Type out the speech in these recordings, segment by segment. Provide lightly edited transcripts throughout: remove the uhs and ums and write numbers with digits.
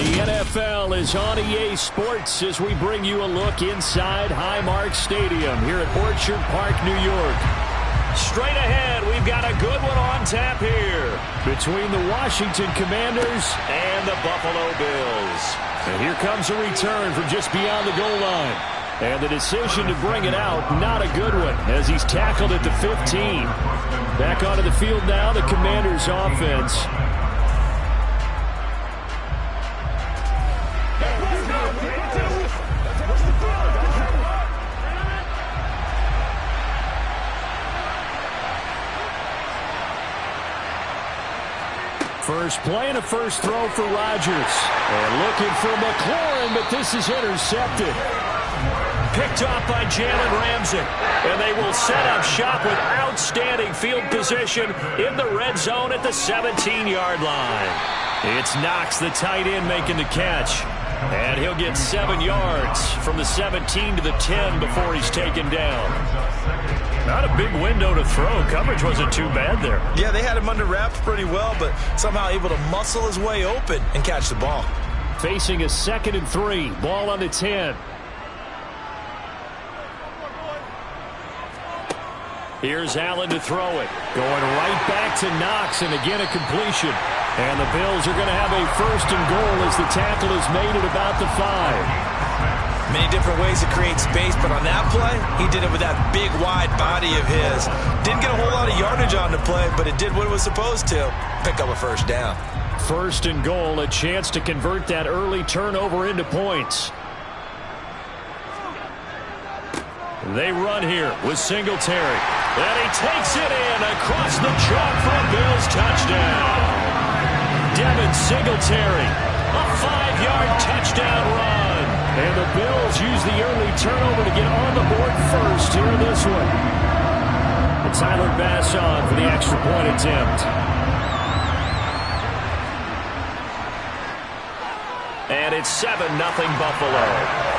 The NFL is on EA Sports as we bring you a look inside Highmark Stadium here at Orchard Park, New York. Straight ahead, we've got a good one on tap here between the Washington Commanders and the Buffalo Bills. And here comes a return from just beyond the goal line. And the decision to bring it out, not a good one, as he's tackled at the 15. Back onto the field now, the Commanders' offense. First play and a first throw for Rodgers. And looking for McLaurin, but this is intercepted. Picked off by Jalen Ramsey. And they will set up shop with outstanding field position in the red zone at the 17-yard line. It's Knox, the tight end, making the catch. And he'll get 7 yards from the 17 to the 10 before he's taken down. Not a big window to throw. Coverage wasn't too bad there. Yeah, they had him under wraps pretty well, but somehow able to muscle his way open and catch the ball. Facing a 2nd and 3. Ball on the 10. Here's Allen to throw it. Going right back to Knox, and again a completion. And the Bills are going to have a 1st and goal as the tackle is made at about the 5. Many different ways to create space, but on that play, he did it with that big, wide body of his. Didn't get a whole lot of yardage on the play, but it did what it was supposed to. Pick up a 1st down. 1st and goal, a chance to convert that early turnover into points. They run here with Singletary. And he takes it in across the chalk for a Bills touchdown. Devin Singletary, a 5-yard touchdown run. And the Bills use the early turnover to get on the board first here in this one. And Tyler Bass on for the extra point attempt. And it's 7-0 Buffalo.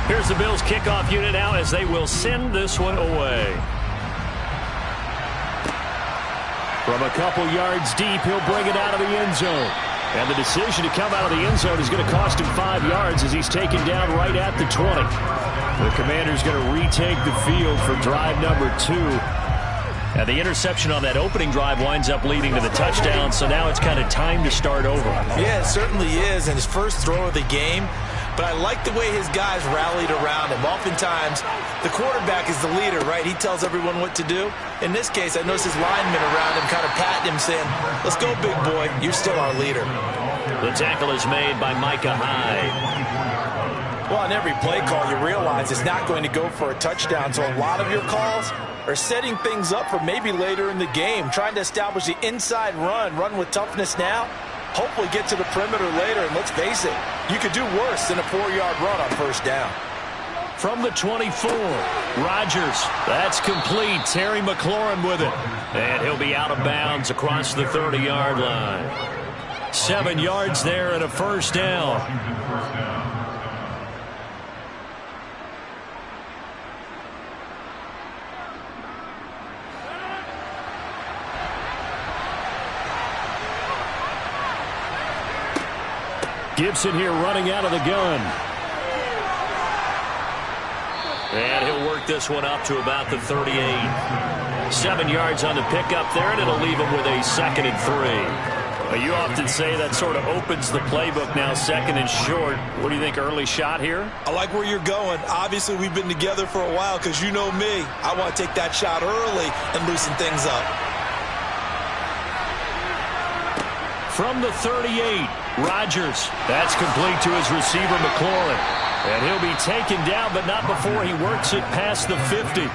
Here's the Bills kickoff unit now as they will send this one away. From a couple yards deep, he'll bring it out of the end zone. And the decision to come out of the end zone is going to cost him 5 yards as he's taken down right at the 20. The Commander's going to retake the field for drive number 2. And the interception on that opening drive winds up leading to the touchdown, so now it's kind of time to start over. Yeah, it certainly is, and his first throw of the game. But I like the way his guys rallied around him. Oftentimes, the quarterback is the leader, right? He tells everyone what to do. In this case, I noticed his linemen around him kind of patting him, saying, "Let's go, big boy. You're still our leader." The tackle is made by Micah Hyde. Well, on every play call, you realize it's not going to go for a touchdown. So a lot of your calls are setting things up for maybe later in the game, trying to establish the inside run with toughness now. Hopefully get to the perimeter later, and let's face it, you could do worse than a 4-yard run on 1st down. From the 24, Rodgers, that's complete. Terry McLaurin with it. And he'll be out of bounds across the 30-yard line. 7 yards there and a 1st down. Gibson here running out of the gun. And he'll work this one up to about the 38. 7 yards on the pickup there, and it'll leave him with a 2nd and 3. Well, you often say that sort of opens the playbook now, 2nd and short. What do you think, early shot here? I like where you're going. Obviously, we've been together for a while because you know me. I want to take that shot early and loosen things up. from the 38. Rodgers. That's complete to his receiver, McLaurin. And he'll be taken down, but not before he works it past the 50.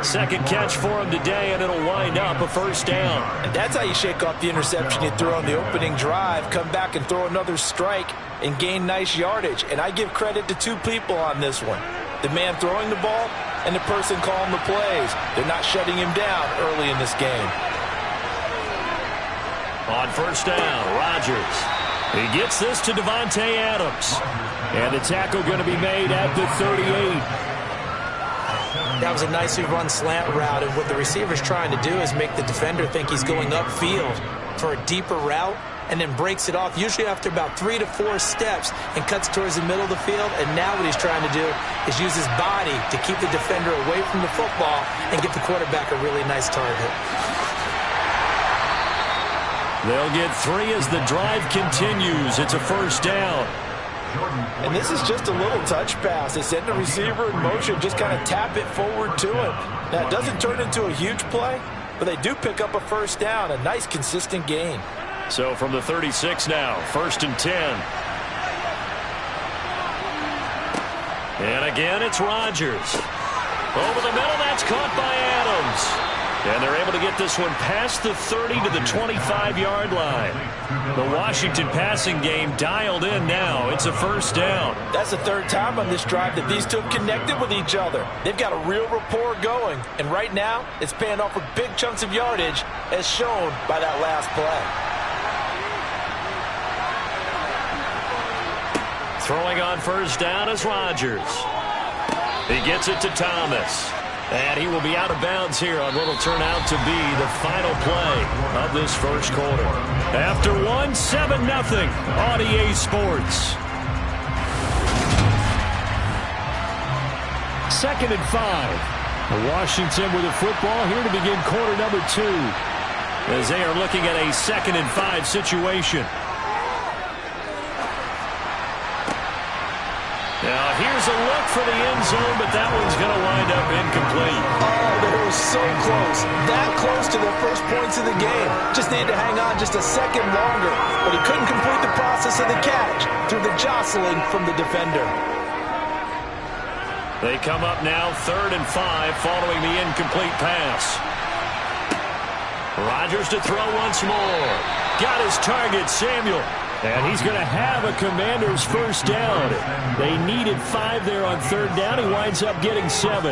Second catch for him today, and it'll wind up a first down. And that's how you shake off the interception you threw on the opening drive, come back and throw another strike and gain nice yardage. And I give credit to two people on this one. The man throwing the ball and the person calling the plays. They're not shutting him down early in this game. On first down, Rodgers. He gets this to Devontae Adams. And the tackle going to be made at the 38. That was a nicely run slant route, and what the receiver's trying to do is make the defender think he's going upfield for a deeper route, and then breaks it off, usually after about 3 to 4 steps, and cuts towards the middle of the field. And now what he's trying to do is use his body to keep the defender away from the football and get the quarterback a really nice target. They'll get 3 as the drive continues. It's a first down. And this is just a little touch pass. They send the receiver in motion, just kind of tap it forward to him. Now, it doesn't turn into a huge play, but they do pick up a first down, a nice, consistent gain. So from the 36 now, 1st and 10. And again, it's Rodgers. Over the middle, that's caught by Adams. And they're able to get this one past the 30 to the 25-yard line. The Washington passing game dialed in now. It's a first down. That's the third time on this drive that these two have connected with each other. They've got a real rapport going. And right now, it's paying off with big chunks of yardage, as shown by that last play. Throwing on first down is Rodgers. He gets it to Thomas. And he will be out of bounds here on what will turn out to be the final play of this first quarter. After 1, 7-0 on EA Sports. 2nd and 5. Washington with the football here to begin quarter number 2. As they are looking at a 2nd and 5 situation. Now, here's a look for the end zone, but that one's going to wind up incomplete. Oh, they were so close. That close to their first points of the game. Just needed to hang on just a second longer, but he couldn't complete the process of the catch through the jostling from the defender. They come up now 3rd and 5 following the incomplete pass. Rodgers to throw once more. Got his target, Samuel. And he's going to have a Commander's first down. They needed 5 there on 3rd down. He winds up getting 7.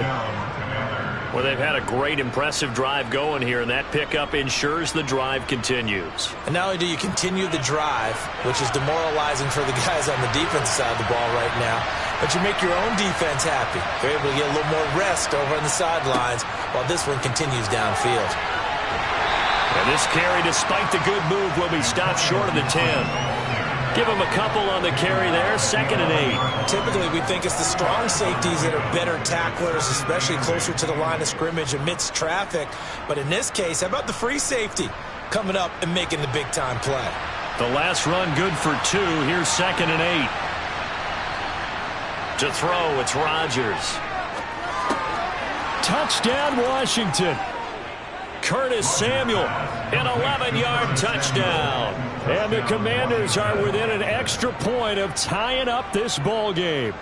Well, they've had a great, impressive drive going here, and that pickup ensures the drive continues. And not only do you continue the drive, which is demoralizing for the guys on the defensive side of the ball right now, but you make your own defense happy. They're able to get a little more rest over on the sidelines while this one continues downfield. And this carry, despite the good move, will be stopped short of the 10. Give him a couple on the carry there, 2nd and 8. Typically, we think it's the strong safeties that are better tacklers, especially closer to the line of scrimmage amidst traffic. But in this case, how about the free safety coming up and making the big-time play? The last run good for 2. Here's 2nd and 8. To throw, it's Rodgers. Touchdown, Washington. Curtis Samuel, an 11-yard touchdown. And the Commanders are within an extra point of tying up this ball game.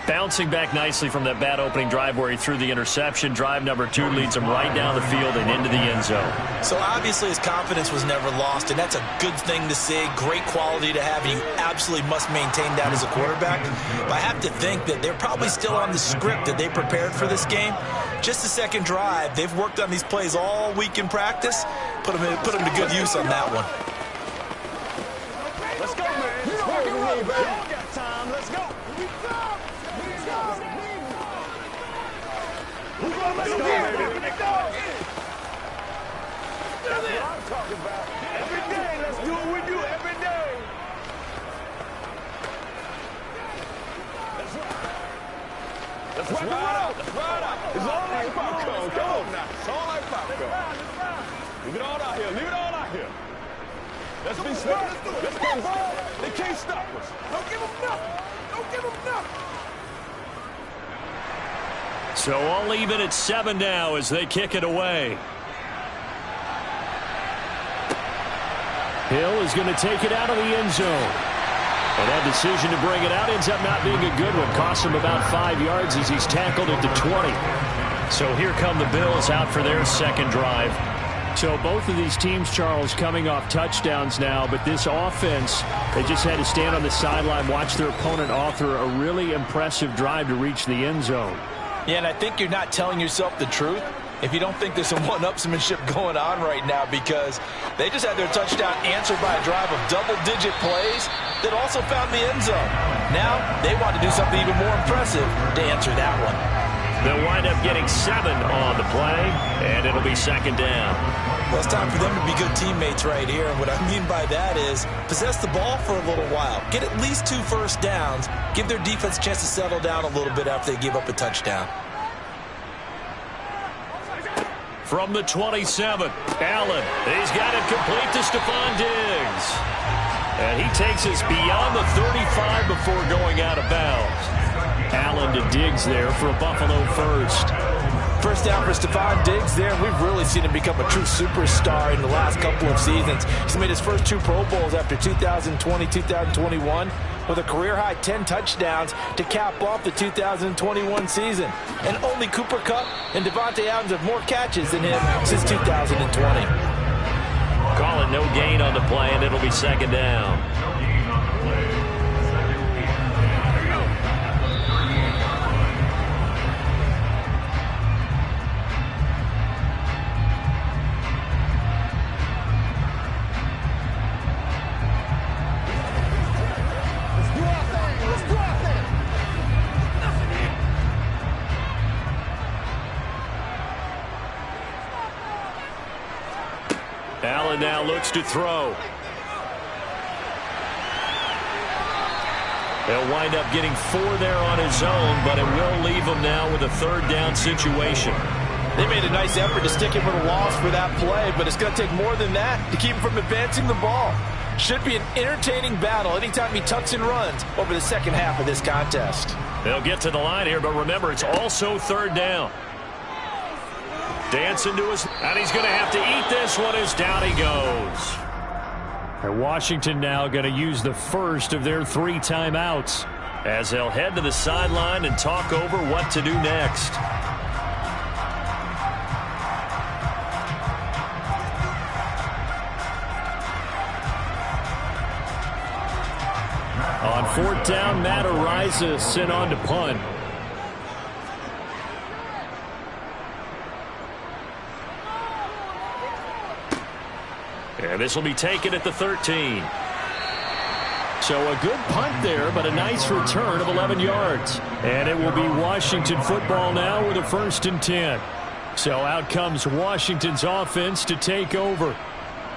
Bouncing back nicely from that bad opening drive where he threw the interception. Drive number 2 leads him right down the field and into the end zone. So obviously his confidence was never lost, and that's a good thing to see. Great quality to have, and you absolutely must maintain that as a quarterback. But I have to think that they're probably still on the script that they prepared for this game. Just the second drive. They've worked on these plays all week in practice. Put them to good use on that one. Let's go, man. Let's work it right, man. Y'all got time. Let's go. Let's go, baby. Let's go. That's what I'm talking about. Every day, let's do it with you every day. Let's ride out. Let's ride out. It's all like popcorn. Come on now. It's all like popcorn. Leave it all out here. Leave it all out here. Let's be smart. Let's go, ball. They can't stop us. Don't give them nothing. Don't give them nothing. So all even at 7 now as they kick it away. Hill is going to take it out of the end zone. And that decision to bring it out ends up not being a good one. Costs him about 5 yards as he's tackled at the 20. So here come the Bills out for their second drive. So both of these teams, Charles, coming off touchdowns now, but this offense, they just had to stand on the sideline, watch their opponent author a really impressive drive to reach the end zone. Yeah, and I think you're not telling yourself the truth if you don't think there's some one-upsmanship going on right now, because they just had their touchdown answered by a drive of double-digit plays that also found the end zone. Now they want to do something even more impressive to answer that one. They'll wind up getting 7 on the play, and it'll be second down. Well, it's time for them to be good teammates right here. And what I mean by that is possess the ball for a little while. Get at least 2 first downs. Give their defense a chance to settle down a little bit after they give up a touchdown. From the 27, Allen. He's got it complete to Stephon Diggs. And he takes us beyond the 35 before going out of bounds. Allen to Diggs there for a Buffalo first. First down for Stephon Diggs there. We've really seen him become a true superstar in the last couple of seasons. He's made his first 2 Pro Bowls after 2020, 2021 with a career-high 10 touchdowns to cap off the 2021 season. And only Cooper Kupp and Devontae Adams have more catches than him since 2020. Call it no gain on the play, and it'll be second down. Allen now looks to throw. They'll wind up getting 4 there on his own, but it will leave him now with a third down situation. They made a nice effort to stick him with a loss for that play, but it's going to take more than that to keep him from advancing the ball. Should be an entertaining battle anytime he tucks and runs over the second half of this contest. They'll get to the line here, but remember, it's also third down. Dancing to his, and he's going to have to eat this one as down he goes. And Washington now going to use the first of their 3 timeouts as they'll head to the sideline and talk over what to do next. On 4th down, Matt Araiza sent on to punt. And this will be taken at the 13. So a good punt there, but a nice return of 11 yards. And it will be Washington football now with a 1st and 10. So out comes Washington's offense to take over.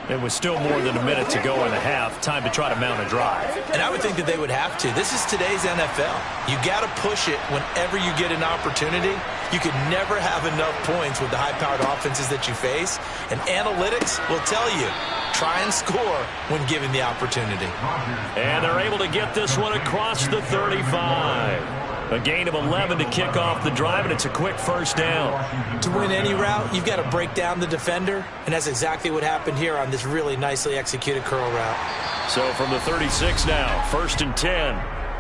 It was still more than a minute to go in the half. Time to try to mount a drive. And I would think that they would have to. This is today's NFL. You got to push it whenever you get an opportunity. You could never have enough points with the high-powered offenses that you face. And analytics will tell you, try and score when given the opportunity. And they're able to get this one across the 35. A gain of 11 to kick off the drive, and it's a quick first down. To win any route, you've got to break down the defender, and that's exactly what happened here on this really nicely executed curl route. So from the 36 now, 1st and 10.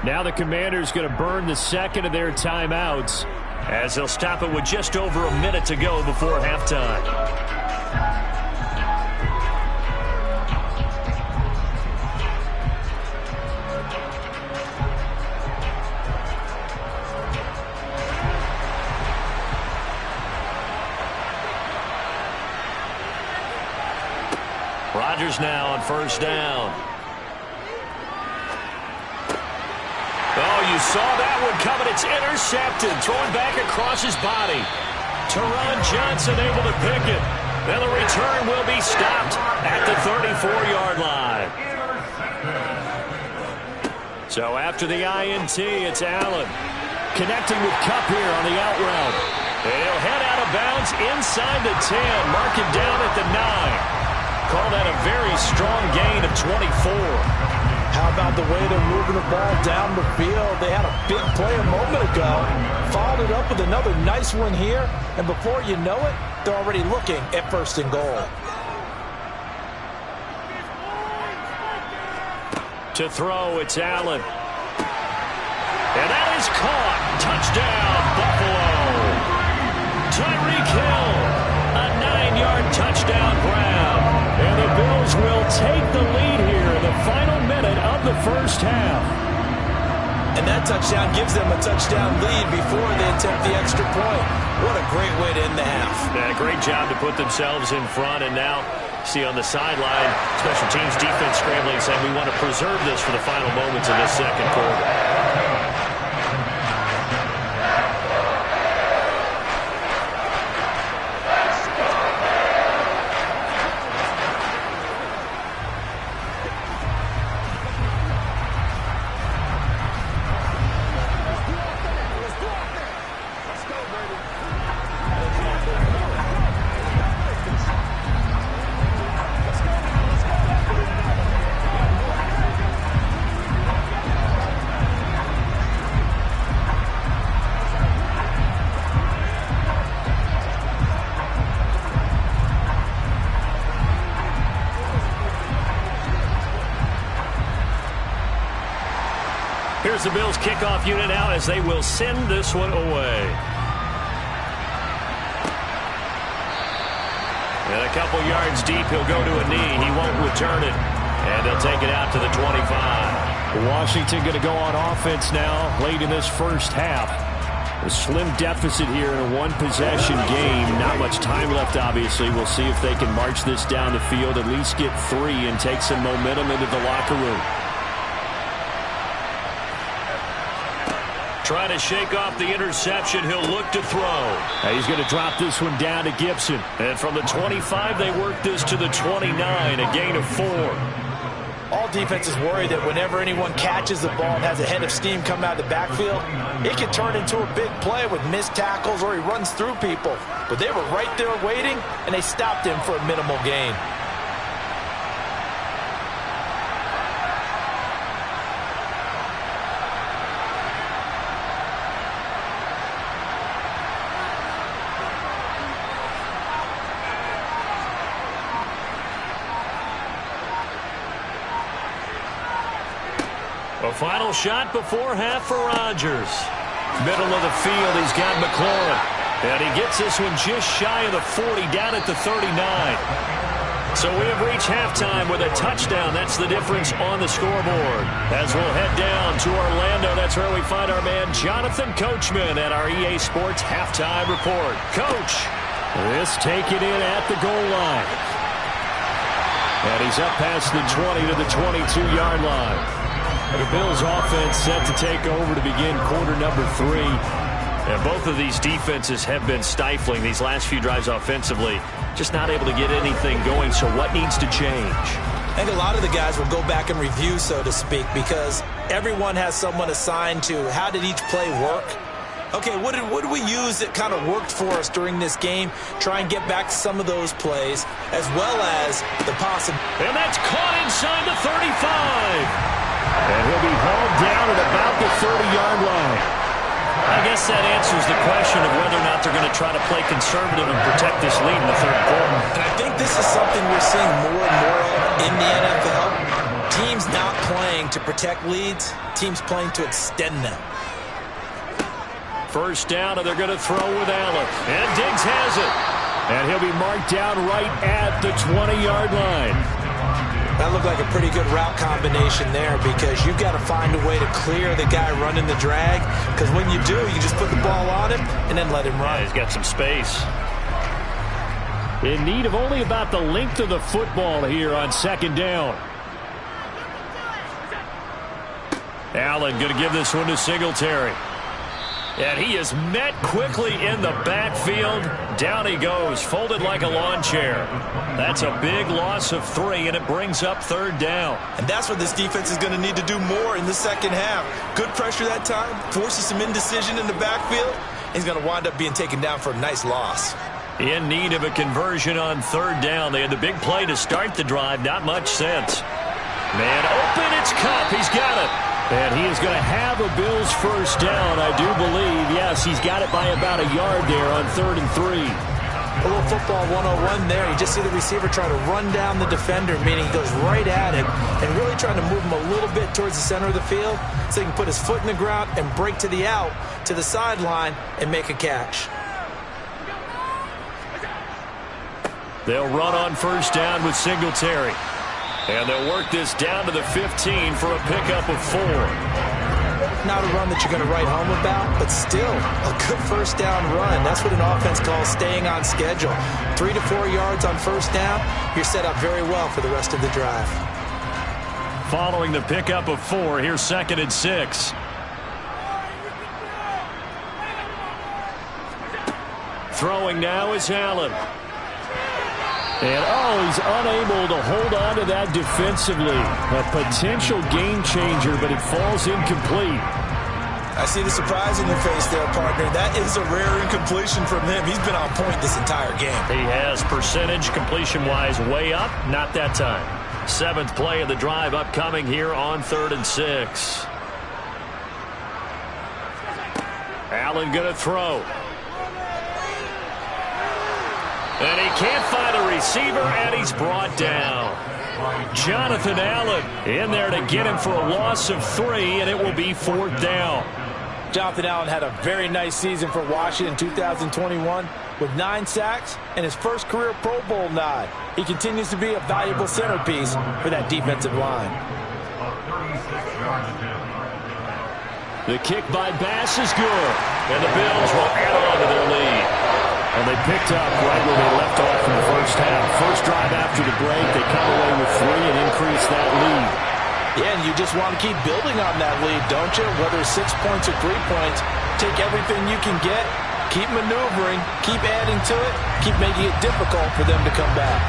Now the Commanders going to burn the second of their timeouts as they'll stop it with just over a minute to go before halftime. Rodgers now on 1st down. Oh, you saw that one coming. It's intercepted. Thrown back across his body. Teron Johnson able to pick it. Then the return will be stopped at the 34-yard line. So after the INT, it's Allen connecting with Kupp here on the out route. And he'll head out of bounds inside the 10. Mark him down at the 9. Call that a very strong gain of 24. How about the way they're moving the ball down the field? They had a big play a moment ago. Followed it up with another nice one here. And before you know it, they're already looking at 1st and goal. To throw, it's Allen. And that is caught. Touchdown, Buffalo. Tyreek Hill, a 9-yard touchdown grab. And the Bills will take the lead here in the final minute of the first half. And that touchdown gives them a touchdown lead before they attempt the extra point. What a great way to end the half. Yeah, great job to put themselves in front. And now, see on the sideline, special teams defense scrambling, saying we want to preserve this for the final moments of this second quarter. Here's the Bills kickoff unit out as they will send this one away. And a couple yards deep, he'll go to a knee. He won't return it. And they'll take it out to the 25. Washington going to go on offense now late in this first half. A slim deficit here in a one-possession game. Not much time left, obviously. We'll see if they can march this down the field, at least get 3, and take some momentum into the locker room. Trying to shake off the interception. He'll look to throw. He's going to drop this one down to Gibson. And from the 25, they work this to the 29, a gain of 4. All defenses worry that whenever anyone catches the ball and has a head of steam come out of the backfield, it can turn into a big play with missed tackles or he runs through people. But they were right there waiting, and they stopped him for a minimal gain. A final shot before half for Rodgers. Middle of the field, he's got McLaurin. And he gets this one just shy of the 40, down at the 39. So we have reached halftime with a touchdown. That's the difference on the scoreboard. As we'll head down to Orlando, that's where we find our man Jonathan Coachman at our EA Sports Halftime Report. Coach, this taken in at the goal line. And he's up past the 20 to the 22-yard line. The Bills offense set to take over to begin quarter number 3. And both of these defenses have been stifling these last few drives offensively. Just not able to get anything going, so what needs to change? I think a lot of the guys will go back and review, so to speak, because everyone has someone assigned to how did each play work. Okay, what did we use that kind of worked for us during this game? Try and get back to some of those plays, as well as the possibility. And that's caught inside the 35. And he'll be hauled down at about the 30-yard line. I guess that answers the question of whether or not they're going to try to play conservative and protect this lead in the third quarter. And I think this is something we're seeing more and more of in the NFL. Teams not playing to protect leads, teams playing to extend them. First down, and they're going to throw with Allen. And Diggs has it. And he'll be marked down right at the 20-yard line. That looked like a pretty good route combination there because you've got to find a way to clear the guy running the drag, because when you do, you just put the ball on him and then let him run. Yeah, he's got some space. In need of only about the length of the football here on second down. Allen going to give this one to Singletary. And he is met quickly in the backfield. Down he goes, folded like a lawn chair. That's a big loss of 3, and it brings up third down. And that's what this defense is going to need to do more in the second half. Good pressure that time, forces some indecision in the backfield. He's going to wind up being taken down for a nice loss. In need of a conversion on third down. They had the big play to start the drive. Not much sense. Man open, it's Kupp. He's got it. And he is going to have a Bills first down, I do believe. Yes, he's got it by about a yard there on 3rd and 3. A little football 101 there. You just see the receiver trying to run down the defender, meaning he goes right at it and really trying to move him a little bit towards the center of the field so he can put his foot in the ground and break to the out, to the sideline, and make a catch. They'll run on first down with Singletary. And they'll work this down to the 15 for a pickup of 4. Not a run that you're going to write home about, but still a good first down run. That's what an offense calls staying on schedule. 3 to 4 yards on first down, you're set up very well for the rest of the drive. Following the pickup of 4, here's 2nd and 6. Throwing now is Allen. And, he's unable to hold on to that defensively. A potential game changer, but it falls incomplete. I see the surprise in your face there, partner. That is a rare incompletion from him. He's been on point this entire game. He has percentage completion-wise way up. Not that time. 7th play of the drive upcoming here on 3rd and 6. Allen going to throw. And he can't find a receiver, and he's brought down. Jonathan Allen in there to get him for a loss of 3, and it will be 4th down. Jonathan Allen had a very nice season for Washington in 2021 with 9 sacks and his first career Pro Bowl nod. He continues to be a valuable centerpiece for that defensive line. The kick by Bass is good, and the Bills will add on to their lead. And they picked up right where they left off in the first half. First drive after the break, they come away with 3 and increase that lead. Yeah, and you just want to keep building on that lead, don't you? Whether it's 6 points or 3 points, take everything you can get, keep maneuvering, keep adding to it, keep making it difficult for them to come back.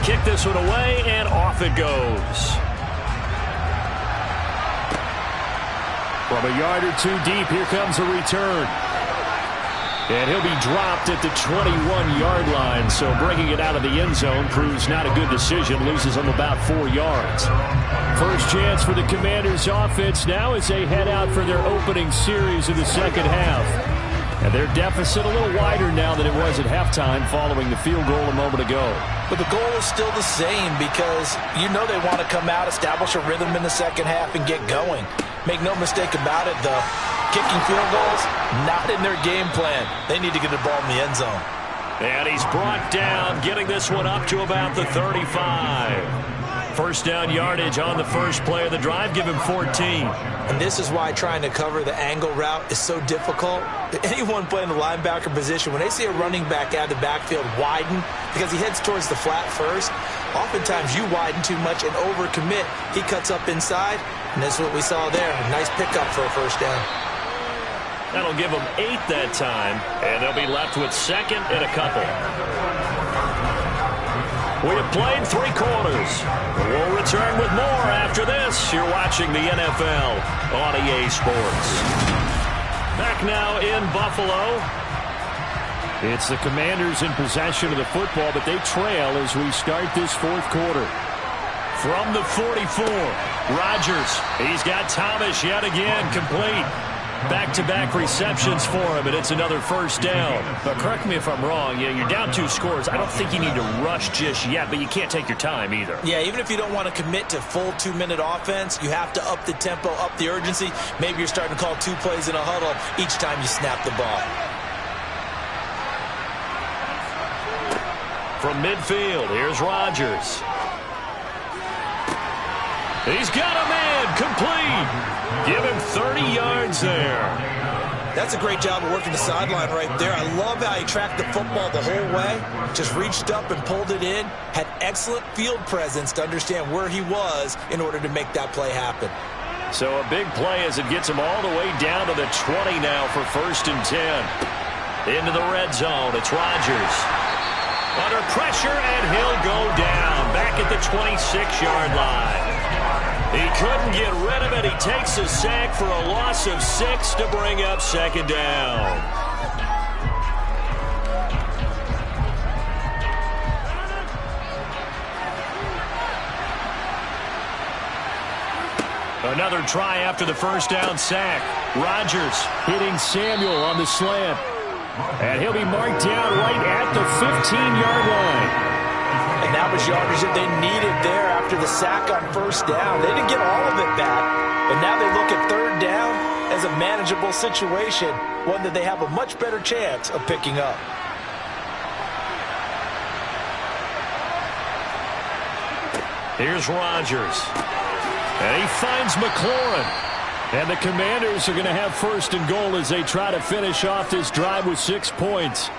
Kick this one away, and off it goes. From a yard or 2 deep, here comes a return. And he'll be dropped at the 21-yard line, so bringing it out of the end zone proves not a good decision, loses him about 4 yards. First chance for the Commanders' offense now as they head out for their opening series of the second half. And their deficit a little wider now than it was at halftime following the field goal a moment ago. But the goal is still the same because you know they want to come out, establish a rhythm in the second half, and get going. Make no mistake about it, though. Kicking field goals, not in their game plan. They need to get the ball in the end zone. And he's brought down, getting this one up to about the 35. First down yardage on the first play of the drive. Give him 14. And this is why trying to cover the angle route is so difficult. Anyone playing the linebacker position, when they see a running back out of the backfield widen, because he heads towards the flat first, oftentimes you widen too much and overcommit. He cuts up inside, and that's what we saw there. A nice pickup for a first down. That'll give them 8 that time, and they'll be left with 2nd and a couple. We have played 3 quarters. We'll return with more after this. You're watching the NFL on EA Sports. Back now in Buffalo. It's the Commanders in possession of the football, but they trail as we start this 4th quarter. From the 44, Rodgers. He's got Thomas yet again complete. Back-to-back receptions for him, and it's another first down. But correct me if I'm wrong, you're down 2 scores. I don't think you need to rush just yet, but you can't take your time either. Yeah, even if you don't want to commit to full 2-minute offense, you have to up the tempo, up the urgency. Maybe you're starting to call 2 plays in a huddle each time you snap the ball. From midfield, here's Rodgers. He's got a man complete. Give him 30 yards there. That's a great job of working the sideline right there. I love how he tracked the football the whole way. Just reached up and pulled it in. Had excellent field presence to understand where he was in order to make that play happen. So a big play as it gets him all the way down to the 20 now for 1st and 10. Into the red zone. It's Rodgers. Under pressure, and he'll go down back at the 26-yard line. He couldn't get rid of it. He takes a sack for a loss of 6 to bring up second down. Another try after the first down sack. Rodgers hitting Samuel on the slant. And he'll be marked down right at the 15-yard line. And that was yardage that they needed there after the sack on first down. They didn't get all of it back, but now they look at third down as a manageable situation, one that they have a much better chance of picking up. Here's Rodgers. And he finds McLaurin. And the Commanders are going to have first and goal as they try to finish off this drive with 6 points.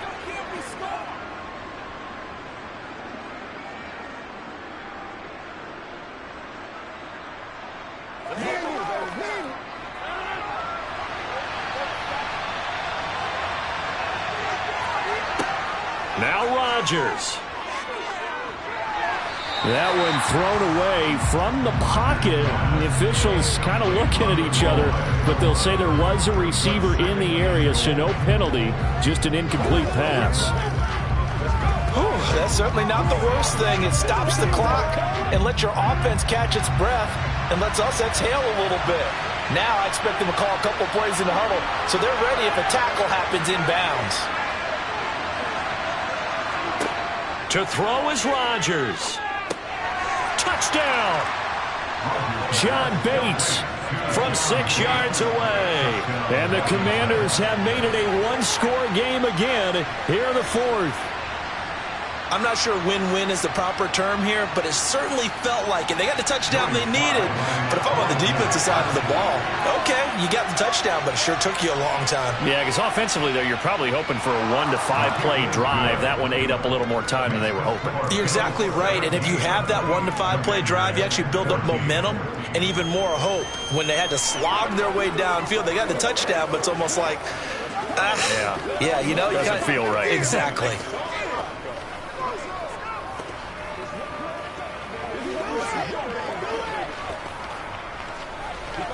Now Rodgers. That one thrown away from the pocket. The officials kind of looking at each other, but they'll say there was a receiver in the area, so no penalty, just an incomplete pass. That's certainly not the worst thing. It stops the clock and lets your offense catch its breath and lets us exhale a little bit. Now I expect them to call a couple plays in the huddle, so they're ready if a tackle happens inbounds. To throw is Rodgers. Touchdown! John Bates from 6 yards away. And the Commanders have made it a one-score game again here in the fourth. I'm not sure win-win is the proper term here, but it certainly felt like it. They got the touchdown they needed. But if I'm on the defensive side of the ball, okay, you got the touchdown, but it sure took you a long time. Yeah, because offensively, though, you're probably hoping for a 1 to 5 play drive. That one ate up a little more time than they were hoping. You're exactly right. And if you have that 1 to 5 play drive, you actually build up momentum and even more hope. When they had to slog their way downfield, they got the touchdown, but it's almost like, yeah, you know, doesn't feel right. Exactly.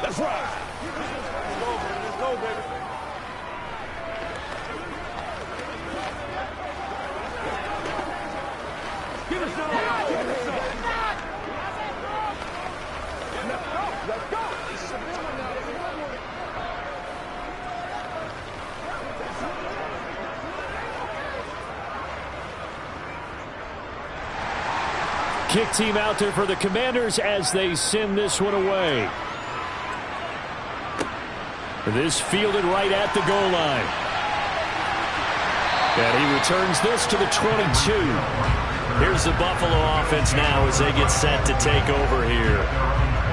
Let's ride. Let's go, baby. Give us some. Give us some. Let's go. Let's go. Kick team out there for the Commanders as they send this one away. This fielded right at the goal line. And he returns this to the 22. Here's the Buffalo offense now as they get set to take over here.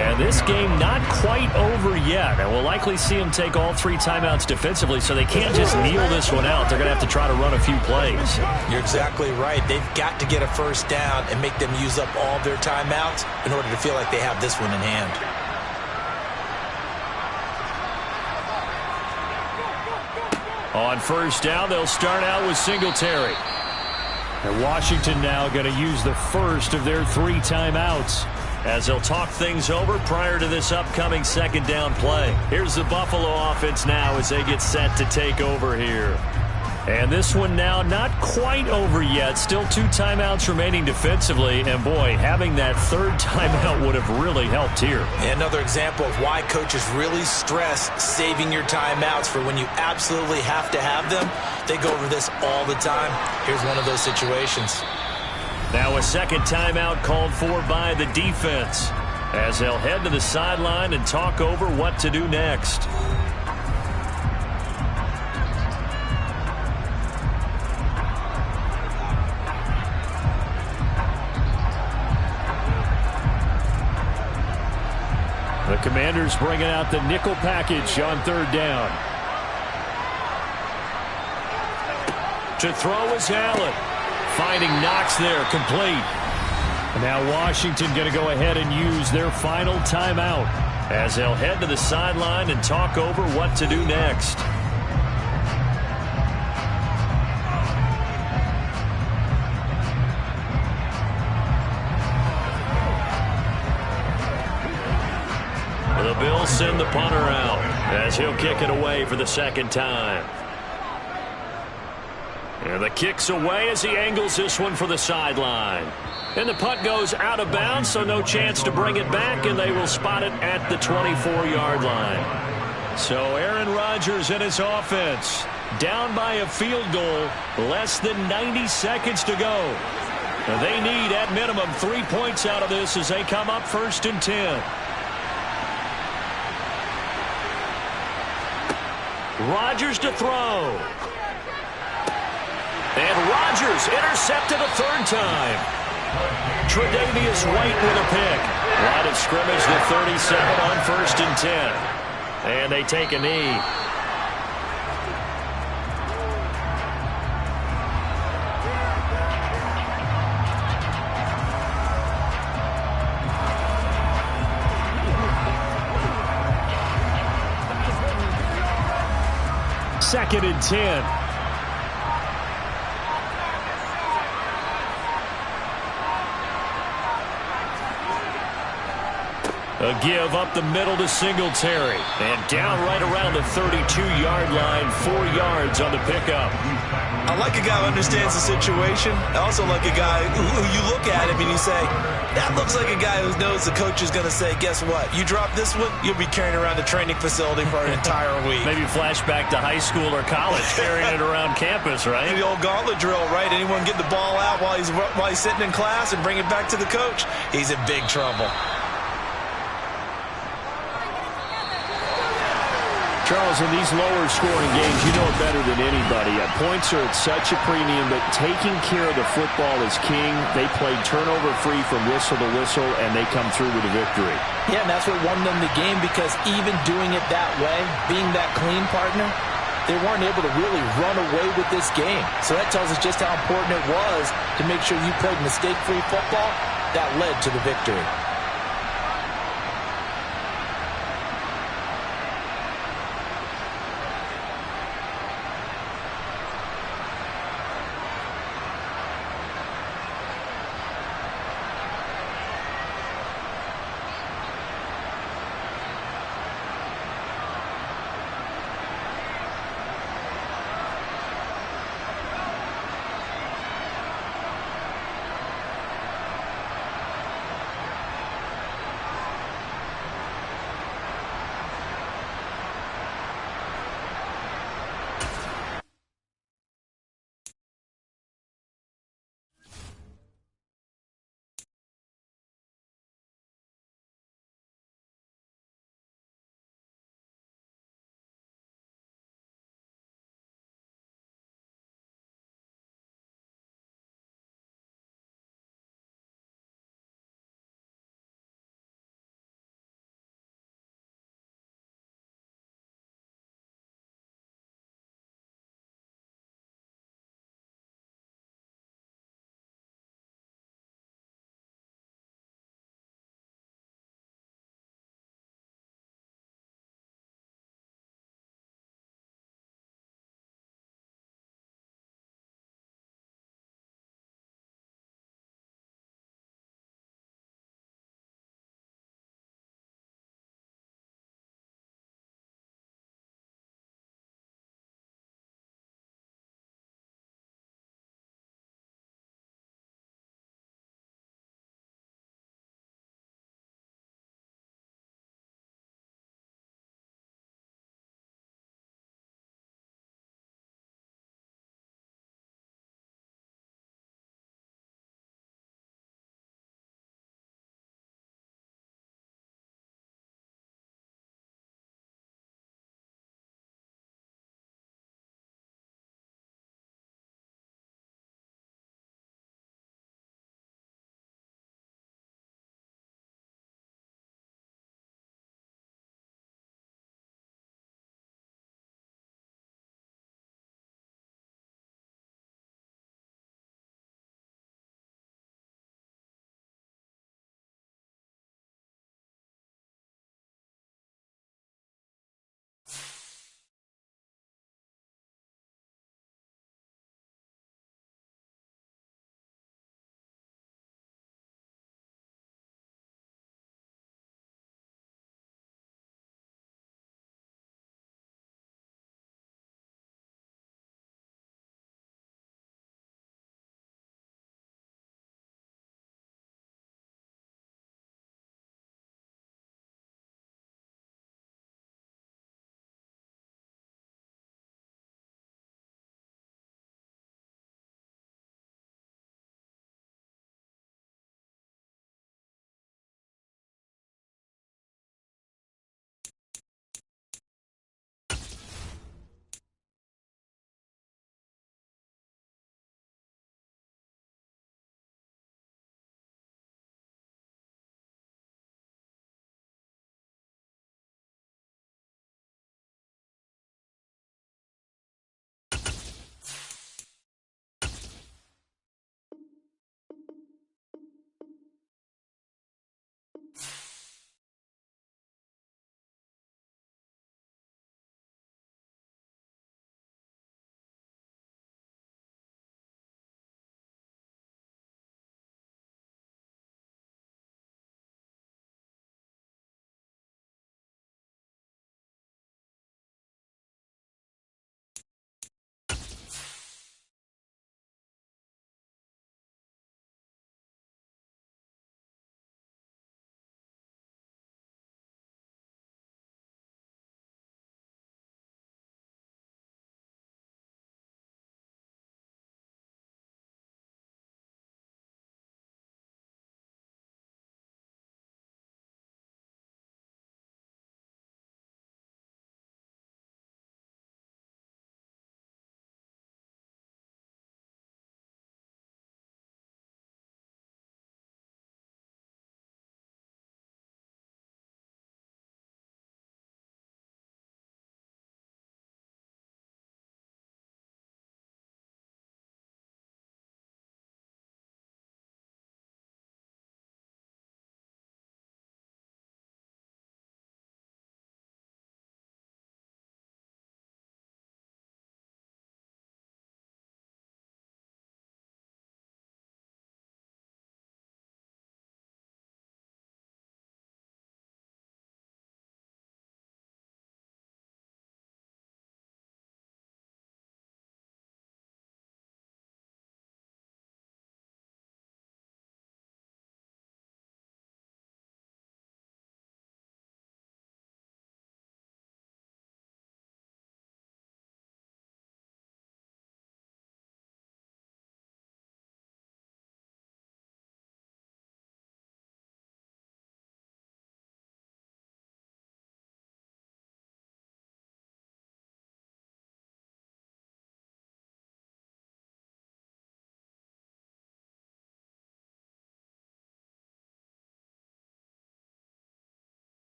And this game not quite over yet. And we'll likely see them take all 3 timeouts defensively, so they can't just kneel this one out. They're going to have to try to run a few plays. You're exactly right. They've got to get a first down and make them use up all their timeouts in order to feel like they have this one in hand. On first down, they'll start out with Singletary. And Washington now going to use the first of their 3 timeouts as they'll talk things over prior to this upcoming second down play. Here's the Buffalo offense now as they get set to take over here. And this one now not quite over yet. Still 2 timeouts remaining defensively. And, boy, having that 3rd timeout would have really helped here. Another example of why coaches really stress saving your timeouts for when you absolutely have to have them. They go over this all the time. Here's one of those situations. Now a second timeout called for by the defense as they'll head to the sideline and talk over what to do next. The Commanders bringing out the nickel package on 3rd down. To throw is Allen. Finding Knox there, complete. And now Washington going to go ahead and use their final timeout as they'll head to the sideline and talk over what to do next. Bills send the punter out as he'll kick it away for the second time. And the kick's away as he angles this one for the sideline. And the punt goes out of bounds, so no chance to bring it back, and they will spot it at the 24-yard line. So Aaron Rodgers and his offense down by a field goal, less than 90 seconds to go. They need, at minimum, 3 points out of this as they come up 1st and 10. Rodgers to throw. And Rodgers intercepted a third time. Tre'Davious White with a pick. Line of scrimmage, the 37 on 1st and 10. And they take a knee. Second and 10. A give up the middle to Singletary. And down right around the 32-yard line, 4 yards on the pickup. I like a guy who understands the situation. I also like a guy who you look at him and you say, that looks like a guy who knows the coach is going to say, guess what? You drop this one, you'll be carrying around the training facility for an entire week. Maybe flashback to high school or college, carrying it around campus, right? The old gauntlet drill, right? Anyone get the ball out while he's sitting in class and bring it back to the coach? He's in big trouble. Charles, in these lower-scoring games, you know it better than anybody. Points are at such a premium, but taking care of the football is king. They played turnover-free from whistle to whistle, and they come through with a victory. Yeah, and that's what won them the game, because even doing it that way, being that clean partner, they weren't able to really run away with this game. So that tells us just how important it was to make sure you played mistake-free football. That led to the victory.